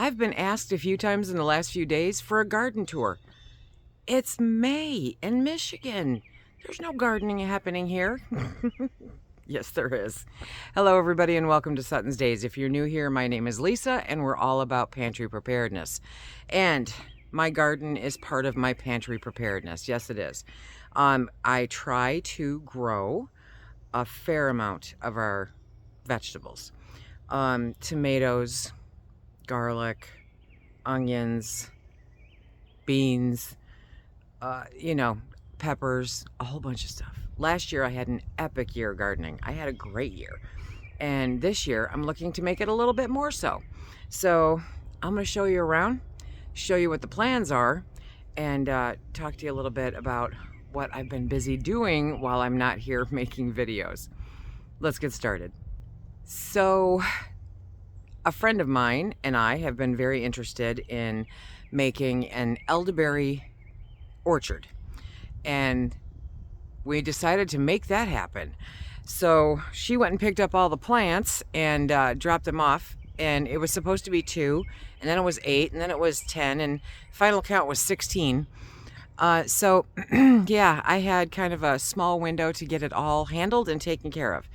I've been asked a few times in the last few days for a garden tour. It's May in Michigan. There's no gardening happening here. Yes, there is. Hello, everybody, and welcome to SuttonsDaze. If you're new here, my name is Lisa, and we're all about pantry preparedness. And my garden is part of my pantry preparedness. Yes, it is. I try to grow a fair amount of our vegetables. Tomatoes, garlic, onions, beans, peppers, a whole bunch of stuff. Last year I had an epic year gardening. I had a great year. And this year I'm looking to make it a little bit more so. So I'm going to show you around, show you what the plans are, and talk to you a little bit about what I've been busy doing while I'm not here making videos. Let's get started. So a friend of mine and I have been very interested in making an elderberry orchard, and we decided to make that happen. So she went and picked up all the plants and dropped them off, and it was supposed to be 2, and then it was 8, and then it was 10, and final count was 16. So yeah, I had kind of a small window to get it all handled and taken care of.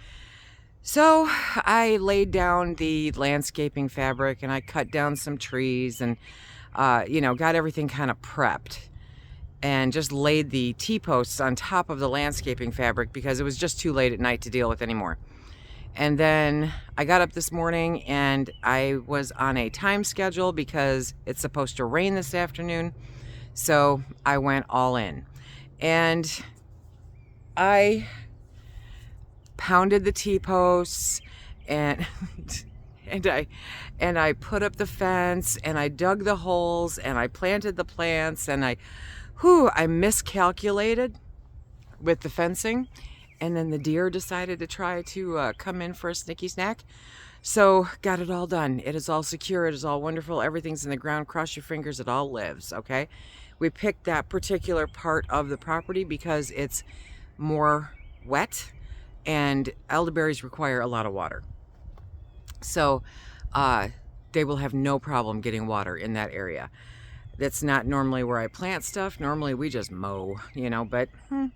So I laid down the landscaping fabric, and I cut down some trees, and got everything kind of prepped, and just laid the T-posts on top of the landscaping fabric because it was just too late at night to deal with anymore. And then I got up this morning, and I was on a time schedule because it's supposed to rain this afternoon. So I went all in, and I pounded the T-posts, and I put up the fence, and I dug the holes, and I planted the plants, and I miscalculated with the fencing, and then the deer decided to try to come in for a snicky snack. So got it all done. It is all secure. It is all wonderful. Everything's in the ground. Cross your fingers. It all lives. Okay. We picked that particular part of the property because it's more wet, and elderberries require a lot of water. So they will have no problem getting water in that area. That's not normally where I plant stuff. Normally we just mow, but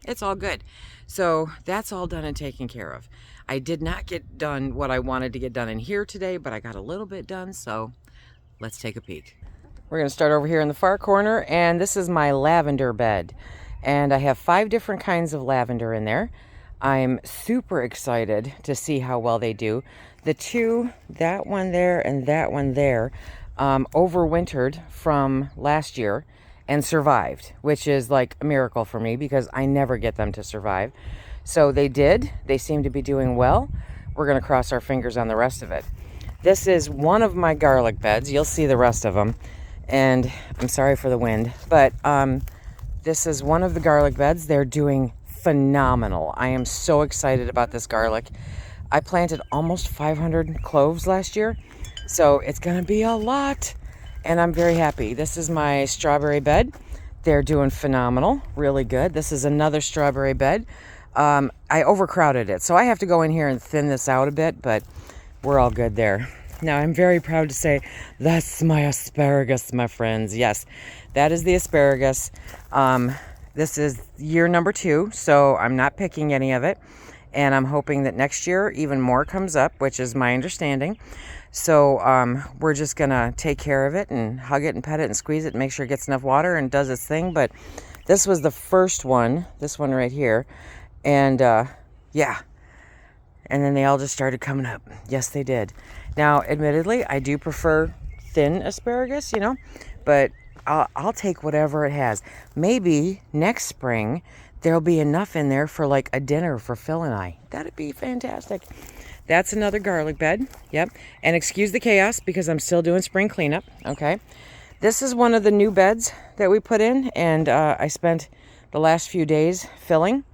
it's all good. So that's all done and taken care of. I did not get done what I wanted to get done in here today, but I got a little bit done, so let's take a peek. We're going to start over here in the far corner, and this is my lavender bed. And I have 5 different kinds of lavender in there. I'm super excited to see how well they do. The 2, that one there and that one there, overwintered from last year and survived, which is like a miracle for me because I never get them to survive. So they did. They seem to be doing well. We're going to cross our fingers on the rest of it. This is one of my garlic beds. You'll see the rest of them. And I'm sorry for the wind, but this is one of the garlic beds. They're doing phenomenal. I am so excited about this garlic. I planted almost 500 cloves last year, so it's going to be a lot, and I'm very happy. This is my strawberry bed. They're doing phenomenal, really good. This is another strawberry bed. I overcrowded it, so I have to go in here and thin this out a bit, but we're all good there. Now, I'm very proud to say that's my asparagus, my friends. Yes, that is the asparagus. This is year number 2, so I'm not picking any of it. And I'm hoping that next year even more comes up, which is my understanding. So we're just going to take care of it and hug it and pet it and squeeze it and make sure it gets enough water and does its thing. But this was the first one, this one right here. And yeah. And then they all just started coming up. Yes, they did. Now, admittedly, I do prefer thin asparagus, but I'll take whatever it has. Maybe next spring there'll be enough in there for like a dinner for Phil and I. That'd be fantastic. That's another garlic bed. Yep. And excuse the chaos because I'm still doing spring cleanup. Okay. This is one of the new beds that we put in, and I spent the last few days filling.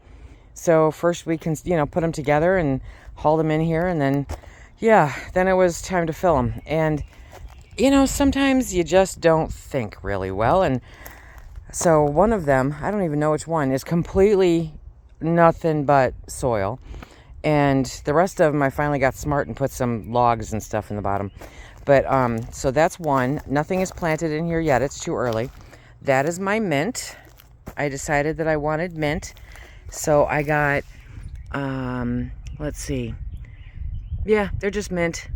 So first we can, put them together and haul them in here, and then it was time to fill them. And sometimes you just don't think really well, and so one of them, I don't even know which one, is completely nothing but soil. And the rest of them, I finally got smart and put some logs and stuff in the bottom. But so that's one. Nothing is planted in here yet. It's too early. That is my mint. I decided that I wanted mint. So I got, let's see. Yeah, they're just mint.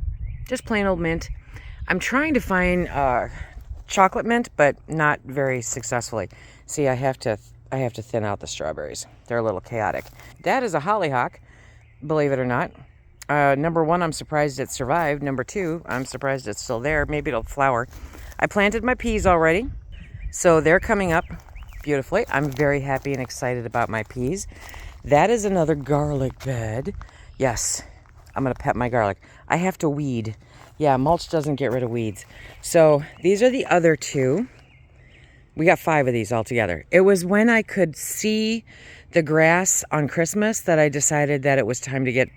Just plain old mint. I'm trying to find chocolate mint, but not very successfully. See, I have to thin out the strawberries. They're a little chaotic. That is a hollyhock, believe it or not. Number one, I'm surprised it survived. Number two, I'm surprised it's still there. Maybe it'll flower. I planted my peas already, so they're coming up beautifully. I'm very happy and excited about my peas. That is another garlic bed. Yes, I'm going to pet my garlic. I have to weed. Yeah, mulch doesn't get rid of weeds. So these are the other two. We got 5 of these altogether. It was when I could see the grass on Christmas that I decided that it was time to get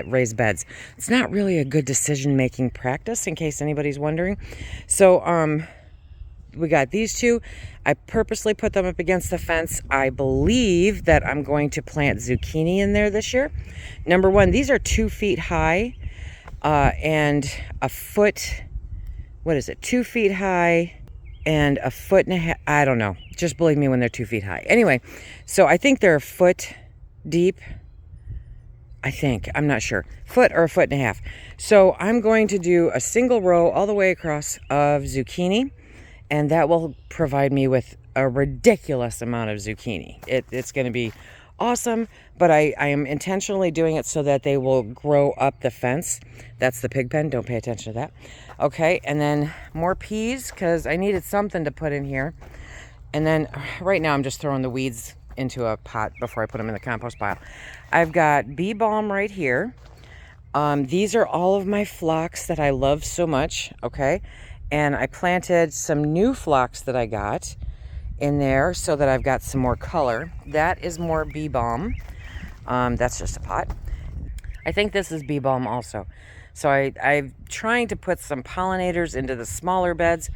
raised beds. It's not really a good decision-making practice, in case anybody's wondering. So we got these 2. I purposely put them up against the fence. I believe that I'm going to plant zucchini in there this year. Number one, these are 2 feet high and a foot. What is it? 2 feet high and a foot and a half. I don't know. Just believe me when they're 2 feet high. Anyway, so I think they're a foot deep. I think. I'm not sure. Foot or a foot and a half. So I'm going to do a single row all the way across of zucchini, and that will provide me with a ridiculous amount of zucchini. It's going to be awesome, but I am intentionally doing it so that they will grow up the fence. That's the pig pen. Don't pay attention to that. Okay, and then more peas because I needed something to put in here. And then right now I'm just throwing the weeds into a pot before I put them in the compost pile. I've got bee balm right here. These are all of my phlox that I love so much, okay? And I planted some new phlox that I got in there so that I've got some more color. That is more bee balm. That's just a pot. I think this is bee balm also. So I'm trying to put some pollinators into the smaller beds,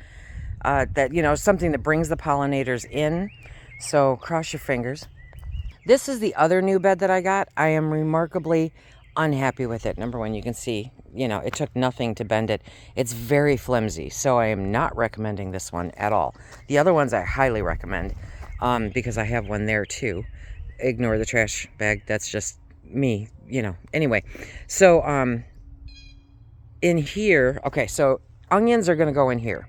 that, you know, something that brings the pollinators in. So cross your fingers. This is the other new bed that I got. I am remarkably unhappy with it. Number one, you can see, you know, it took nothing to bend it. It's very flimsy, so I am not recommending this one at all. The other ones I highly recommend, because I have one there too. Ignore the trash bag. That's just me, you know. Anyway, so in here, okay, so onions are going to go in here.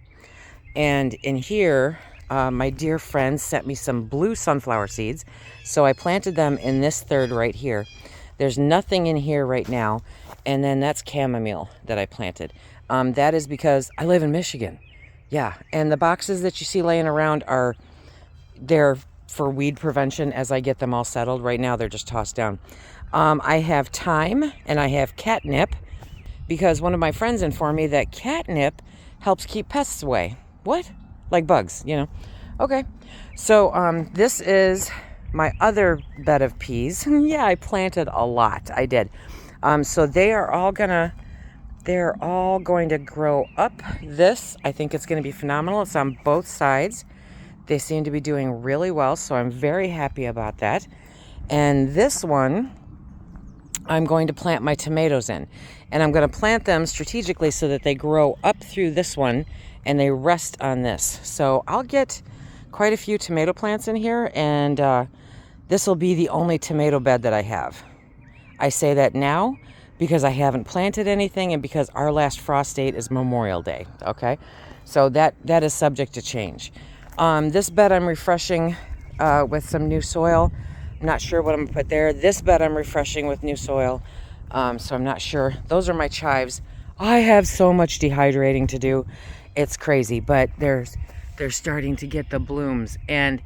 And in here, my dear friend sent me some blue sunflower seeds. So I planted them in this third right here. There's nothing in here right now. And then that's chamomile that I planted. That is because I live in Michigan. Yeah, and the boxes that you see laying around they're for weed prevention as I get them all settled. Right now, they're just tossed down. I have thyme and I have catnip because one of my friends informed me that catnip helps keep pests away. What? Like bugs, you know? Okay. So this is my other bed of peas. Yeah, I planted a lot. I did. So they're all going to grow up this. I think it's going to be phenomenal. It's on both sides. They seem to be doing really well, so I'm very happy about that. And this one, I'm going to plant my tomatoes in. And I'm going to plant them strategically so that they grow up through this one and they rest on this. So I'll get quite a few tomato plants in here, and this will be the only tomato bed that I have. I say that now because I haven't planted anything and because our last frost date is Memorial Day, okay? So that is subject to change. This bed I'm refreshing with some new soil. I'm not sure what I'm going to put there. This bed I'm refreshing with new soil, so I'm not sure. Those are my chives. I have so much dehydrating to do. It's crazy, but they're starting to get the blooms, and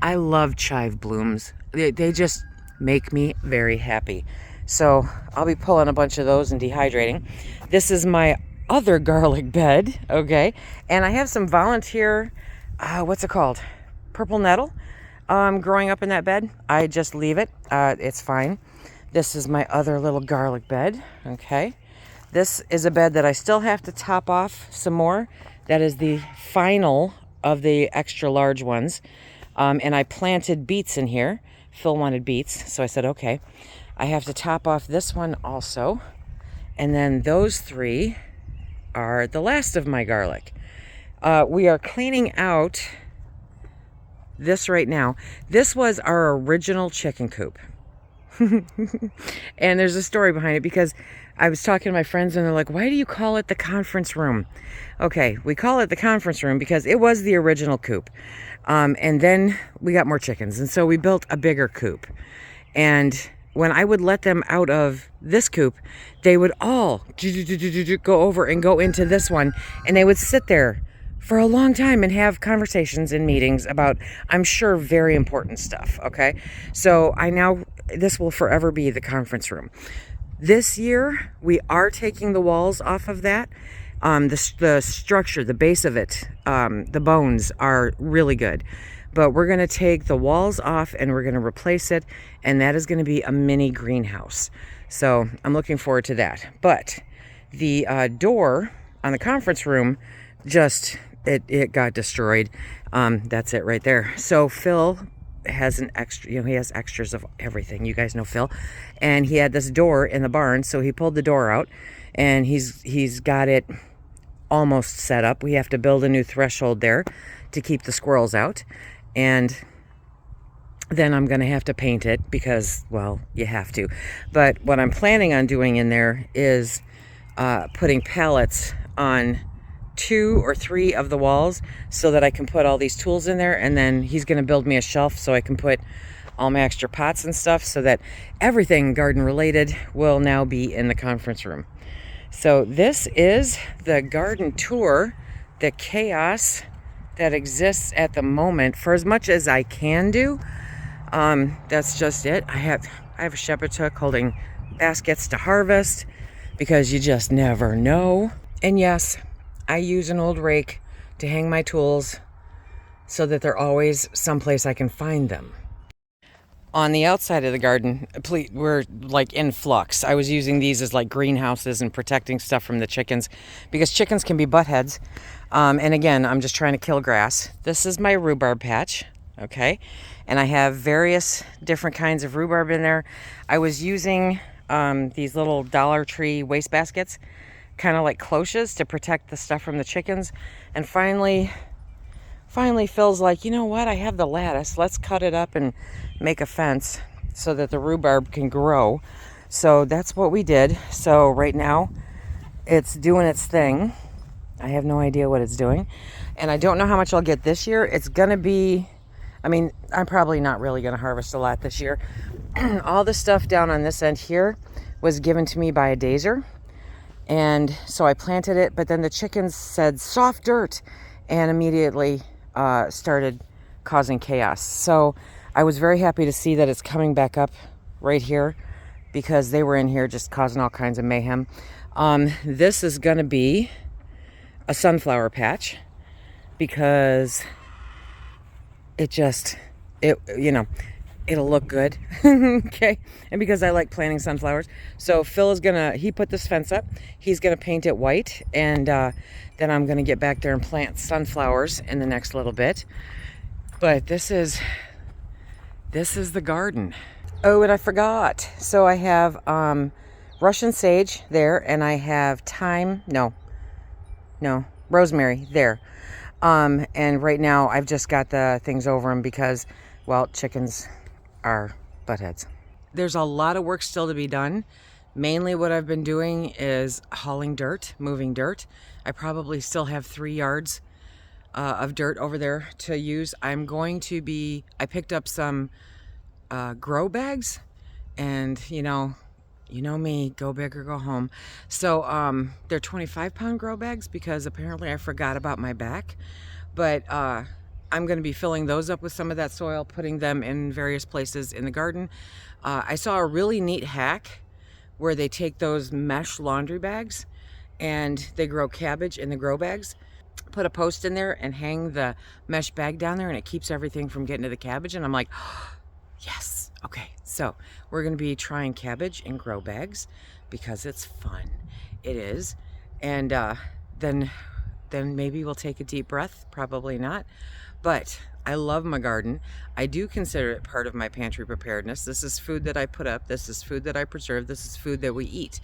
I love chive blooms. They just make me very happy. So I'll be pulling a bunch of those and dehydrating. This is my other garlic bed, okay? And I have some volunteer, what's it called? Purple nettle growing up in that bed. I just leave it. It's fine. This is my other little garlic bed, okay? This is a bed that I still have to top off some more. That is the final of the extra large ones. And I planted beets in here. Phil wanted beets, so I said, okay. I have to top off this one also. And then those three are the last of my garlic. We are cleaning out this right now. This was our original chicken coop. And there's a story behind it, because I was talking to my friends and they're like, why do you call it the conference room? Okay, we call it the conference room because it was the original coop. And then we got more chickens, and so we built a bigger coop. And when I would let them out of this coop, they would all go over and go into this one, and they would sit there for a long time and have conversations and meetings about, I'm sure, very important stuff. Okay, so this will forever be the conference room. This year we are taking the walls off of that. The structure, the base of it, the bones are really good, but we're going to take the walls off and we're going to replace it, and that is going to be a mini greenhouse. So I'm looking forward to that. But the door on the conference room it got destroyed. That's it right there. So Phil has an extra, he has extras of everything. You guys know Phil, and he had this door in the barn, so he pulled the door out, and he's got it almost set up. We have to build a new threshold there to keep the squirrels out, and then I'm gonna have to paint it because, well, you have to. But what I'm planning on doing in there is putting pallets on 2 or 3 of the walls so that I can put all these tools in there, and then he's going to build me a shelf so I can put all my extra pots and stuff, so that everything garden related will now be in the conference room. So this is the garden tour, the chaos that exists at the moment, for as much as I can do. That's just it. I have a shepherd's hook holding baskets to harvest, because you just never know. And yes, I use an old rake to hang my tools so that they're always someplace I can find them. On the outside of the garden, we're like in flux. I was using these as like greenhouses and protecting stuff from the chickens, because chickens can be butt heads. And again, I'm just trying to kill grass. This is my rhubarb patch, okay? And I have various different kinds of rhubarb in there. I was using these little Dollar Tree waste baskets, kind of like cloches, to protect the stuff from the chickens. And finally Phil's like, you know what, I have the lattice, let's cut it up and make a fence so that the rhubarb can grow. So that's what we did. So right now it's doing its thing. I have no idea what it's doing, and I don't know how much I'll get this year. It's gonna be, I'm probably not really gonna harvest a lot this year. All the stuff down on this end here was given to me by a dazer. And so I planted it, but then the chickens said soft dirt and immediately started causing chaos. So I was very happy to see that it's coming back up right here, because they were in here just causing all kinds of mayhem. This is going to be a sunflower patch, because it'll look good. Okay, and because I like planting sunflowers. So Phil he put this fence up, he's gonna paint it white, and then I'm gonna get back there and plant sunflowers in the next little bit. But this is the garden. Oh, and I forgot, so I have Russian sage there, and I have rosemary there. And right now I've just got the things over them because, well, chickens are butt heads. There's a lot of work still to be done. Mainly what I've been doing is hauling dirt, moving dirt. I probably still have 3 yards of dirt over there to use. I picked up some grow bags, and you know me, go big or go home. So they're 25-pound grow bags, because apparently I forgot about my back. But I'm going to be filling those up with some of that soil, putting them in various places in the garden. I saw a really neat hack where they take those mesh laundry bags and they grow cabbage in the grow bags. Put a post in there and hang the mesh bag down there, and it keeps everything from getting to the cabbage. And I'm like, oh, yes. Okay, so we're going to be trying cabbage in grow bags because it's fun. It is. And then maybe we'll take a deep breath. Probably not. But I love my garden. I do consider it part of my pantry preparedness. This is food that I put up. This is food that I preserve. This is food that we eat.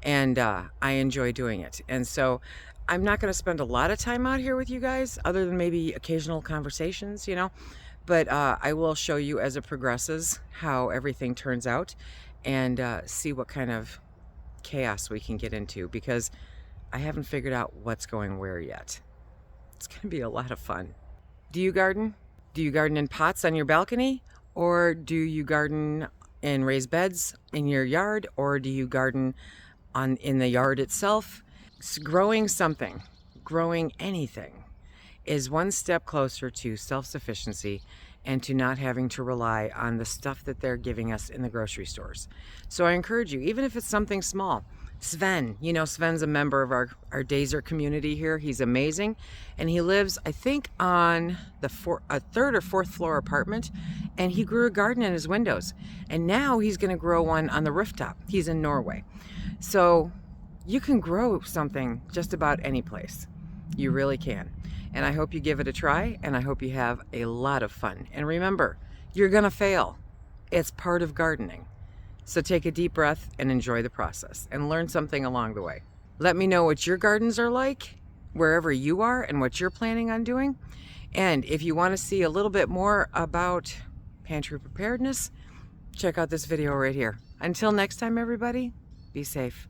and I enjoy doing it. And so I'm not going to spend a lot of time out here with you guys, other than maybe occasional conversations, you know. But I will show you as it progresses how everything turns out, and see what kind of chaos we can get into, because I haven't figured out what's going where yet. It's going to be a lot of fun. Do you garden? Do you garden in pots on your balcony? Or do you garden in raised beds in your yard? Or do you garden in the yard itself? Growing something, growing anything, is one step closer to self-sufficiency and to not having to rely on the stuff that they're giving us in the grocery stores. So I encourage you, even if it's something small. Sven, you know, Sven's a member of our Dazer community here. He's amazing. And he lives, I think, on the third or fourth floor apartment. And he grew a garden in his windows. And now he's going to grow one on the rooftop. He's in Norway. So you can grow something just about any place. You really can. And I hope you give it a try, and I hope you have a lot of fun. And remember, you're gonna fail. It's part of gardening. So take a deep breath and enjoy the process and learn something along the way. Let me know what your gardens are like, wherever you are, and what you're planning on doing. And if you want to see a little bit more about pantry preparedness, check out this video right here. Until next time, everybody, be safe.